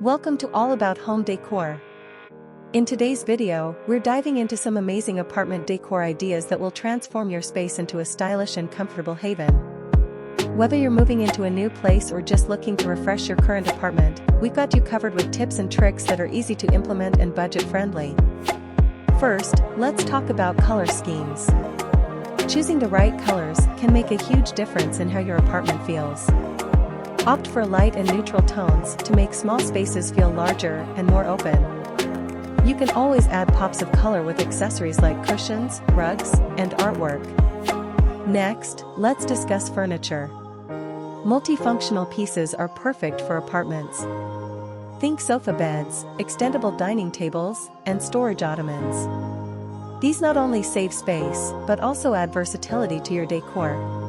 Welcome to All About Home Decor. In today's video, we're diving into some amazing apartment decor ideas that will transform your space into a stylish and comfortable haven. Whether you're moving into a new place or just looking to refresh your current apartment, we've got you covered with tips and tricks that are easy to implement and budget-friendly. First, let's talk about color schemes. Choosing the right colors can make a huge difference in how your apartment feels. Opt for light and neutral tones to make small spaces feel larger and more open. You can always add pops of color with accessories like cushions, rugs, and artwork. Next, let's discuss furniture. Multifunctional pieces are perfect for apartments. Think sofa beds, extendable dining tables, and storage ottomans. These not only save space, but also add versatility to your decor.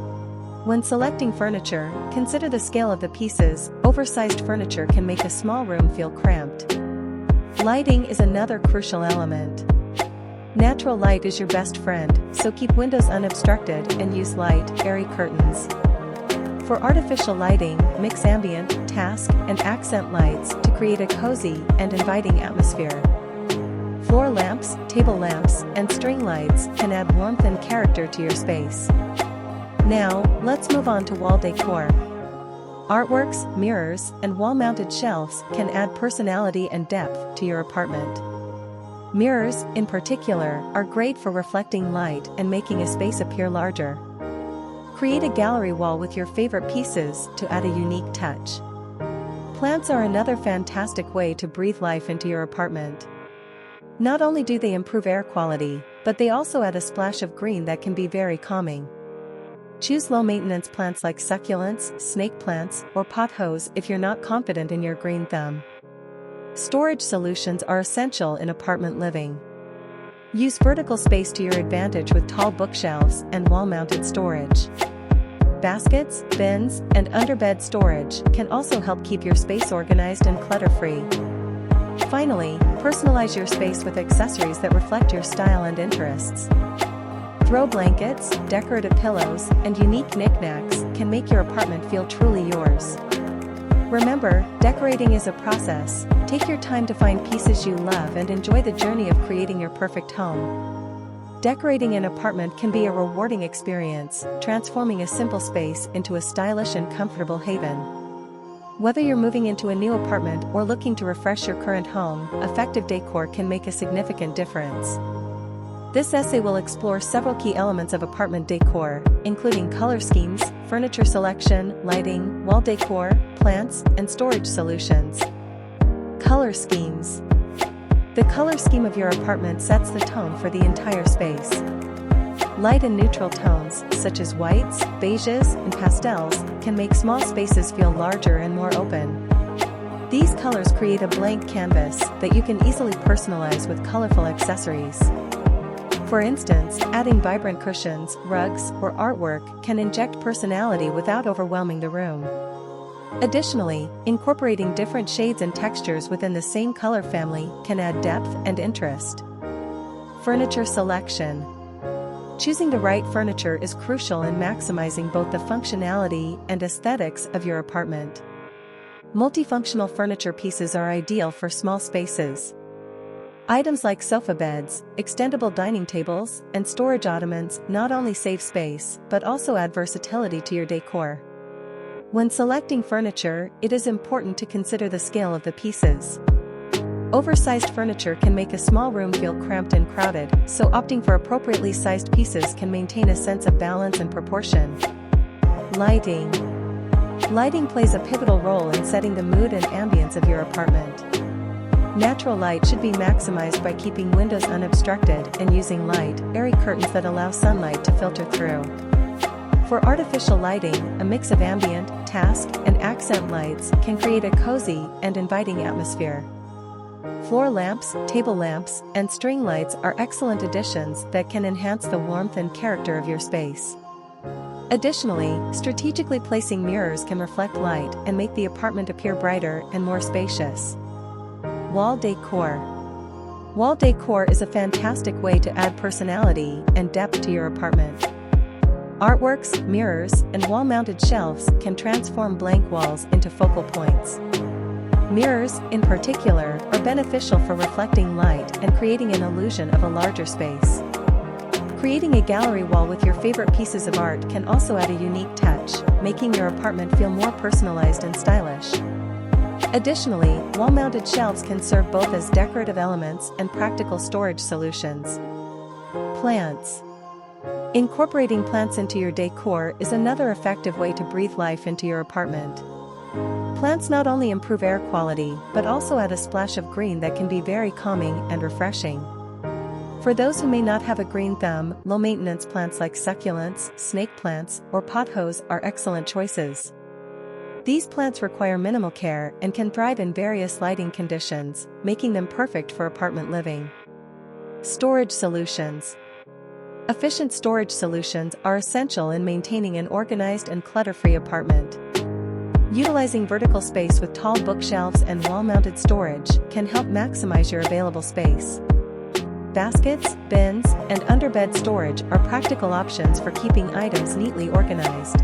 When selecting furniture, consider the scale of the pieces. Oversized furniture can make a small room feel cramped. Lighting is another crucial element. Natural light is your best friend, so keep windows unobstructed and use light, airy curtains. For artificial lighting, mix ambient, task, and accent lights to create a cozy and inviting atmosphere. Floor lamps, table lamps, and string lights can add warmth and character to your space. Now, let's move on to wall decor. Artworks, mirrors, and wall-mounted shelves can add personality and depth to your apartment. Mirrors, in particular, are great for reflecting light and making a space appear larger. Create a gallery wall with your favorite pieces to add a unique touch. Plants are another fantastic way to breathe life into your apartment. Not only do they improve air quality, but they also add a splash of green that can be very calming. Choose low-maintenance plants like succulents, snake plants, or pothos if you're not confident in your green thumb. Storage solutions are essential in apartment living. Use vertical space to your advantage with tall bookshelves and wall-mounted storage. Baskets, bins, and underbed storage can also help keep your space organized and clutter-free. Finally, personalize your space with accessories that reflect your style and interests. Throw blankets, decorative pillows, and unique knickknacks can make your apartment feel truly yours. Remember, decorating is a process. Take your time to find pieces you love and enjoy the journey of creating your perfect home. Decorating an apartment can be a rewarding experience, transforming a simple space into a stylish and comfortable haven. Whether you're moving into a new apartment or looking to refresh your current home, effective decor can make a significant difference. This essay will explore several key elements of apartment decor, including color schemes, furniture selection, lighting, wall decor, plants, and storage solutions. Color schemes. The color scheme of your apartment sets the tone for the entire space. Light and neutral tones, such as whites, beiges, and pastels, can make small spaces feel larger and more open. These colors create a blank canvas that you can easily personalize with colorful accessories. For instance, adding vibrant cushions, rugs, or artwork can inject personality without overwhelming the room. Additionally, incorporating different shades and textures within the same color family can add depth and interest. Furniture selection. Choosing the right furniture is crucial in maximizing both the functionality and aesthetics of your apartment. Multifunctional furniture pieces are ideal for small spaces. Items like sofa beds, extendable dining tables, and storage ottomans not only save space, but also add versatility to your decor. When selecting furniture, it is important to consider the scale of the pieces. Oversized furniture can make a small room feel cramped and crowded, so opting for appropriately sized pieces can maintain a sense of balance and proportion. Lighting. Lighting plays a pivotal role in setting the mood and ambience of your apartment. Natural light should be maximized by keeping windows unobstructed and using light, airy curtains that allow sunlight to filter through. For artificial lighting, a mix of ambient, task, and accent lights can create a cozy and inviting atmosphere. Floor lamps, table lamps, and string lights are excellent additions that can enhance the warmth and character of your space. Additionally, strategically placing mirrors can reflect light and make the apartment appear brighter and more spacious. Wall decor. Wall decor is a fantastic way to add personality and depth to your apartment. Artworks, mirrors, and wall-mounted shelves can transform blank walls into focal points. Mirrors, in particular, are beneficial for reflecting light and creating an illusion of a larger space. Creating a gallery wall with your favorite pieces of art can also add a unique touch, making your apartment feel more personalized and stylish. Additionally, wall-mounted shelves can serve both as decorative elements and practical storage solutions. Plants. Incorporating plants into your decor is another effective way to breathe life into your apartment. Plants not only improve air quality, but also add a splash of green that can be very calming and refreshing. For those who may not have a green thumb, low-maintenance plants like succulents, snake plants, or pothos are excellent choices. These plants require minimal care and can thrive in various lighting conditions, making them perfect for apartment living. Storage solutions. Efficient storage solutions are essential in maintaining an organized and clutter-free apartment. Utilizing vertical space with tall bookshelves and wall-mounted storage can help maximize your available space. Baskets, bins, and underbed storage are practical options for keeping items neatly organized.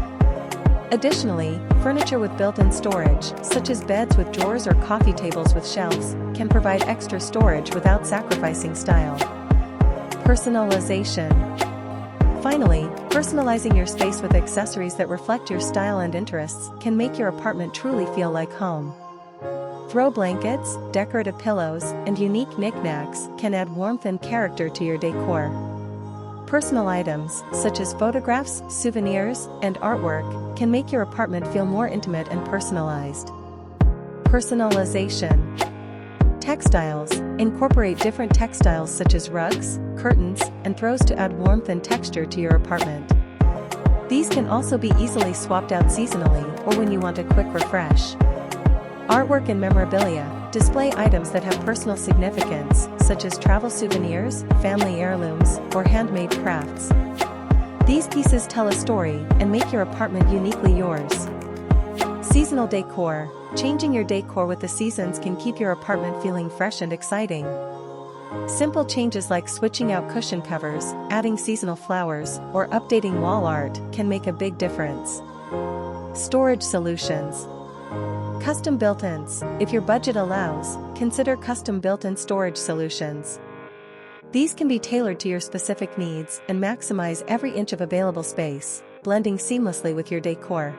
Additionally, furniture with built-in storage, such as beds with drawers or coffee tables with shelves, can provide extra storage without sacrificing style. Personalization. Finally, personalizing your space with accessories that reflect your style and interests can make your apartment truly feel like home. Throw blankets, decorative pillows, and unique knickknacks can add warmth and character to your decor. Personal items, such as photographs, souvenirs, and artwork, can make your apartment feel more intimate and personalized. Personalization. Textiles. Incorporate different textiles such as rugs, curtains, and throws to add warmth and texture to your apartment. These can also be easily swapped out seasonally or when you want a quick refresh. Artwork and memorabilia. Display items that have personal significance, such as travel souvenirs, family heirlooms, or handmade crafts. These pieces tell a story and make your apartment uniquely yours. Seasonal decor. Changing your decor with the seasons can keep your apartment feeling fresh and exciting. Simple changes like switching out cushion covers, adding seasonal flowers, or updating wall art can make a big difference. Storage solutions. Custom built-ins. If your budget allows, consider custom built-in storage solutions. These can be tailored to your specific needs and maximize every inch of available space, blending seamlessly with your decor.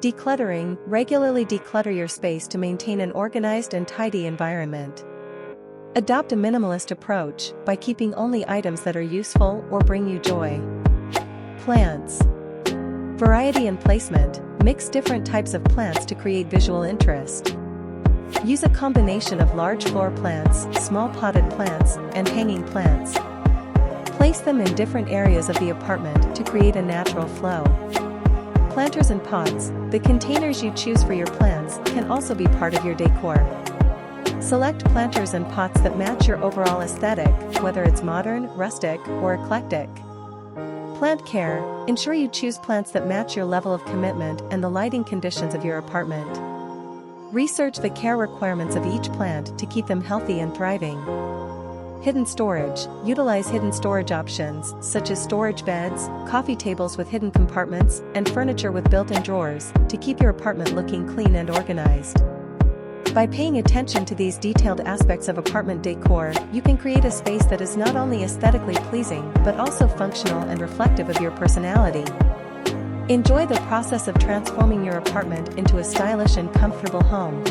Decluttering. Regularly declutter your space to maintain an organized and tidy environment. Adopt a minimalist approach by keeping only items that are useful or bring you joy. Plants. Variety and placement. Mix different types of plants to create visual interest. Use a combination of large floor plants, small potted plants, and hanging plants. Place them in different areas of the apartment to create a natural flow. Planters and pots. The containers you choose for your plants can also be part of your decor. Select planters and pots that match your overall aesthetic, whether it's modern, rustic, or eclectic. Plant care. Ensure you choose plants that match your level of commitment and the lighting conditions of your apartment. Research the care requirements of each plant to keep them healthy and thriving. Hidden storage. Utilize hidden storage options, such as storage beds, coffee tables with hidden compartments, and furniture with built-in drawers, to keep your apartment looking clean and organized. By paying attention to these detailed aspects of apartment decor, you can create a space that is not only aesthetically pleasing but also functional and reflective of your personality. Enjoy the process of transforming your apartment into a stylish and comfortable home.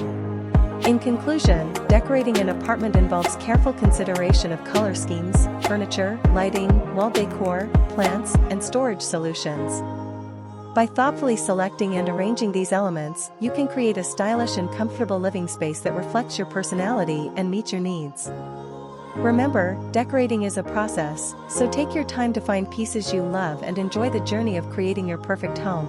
In conclusion, decorating an apartment involves careful consideration of color schemes, furniture, lighting, wall decor, plants, and storage solutions. By thoughtfully selecting and arranging these elements, you can create a stylish and comfortable living space that reflects your personality and meets your needs. Remember, decorating is a process, so take your time to find pieces you love and enjoy the journey of creating your perfect home.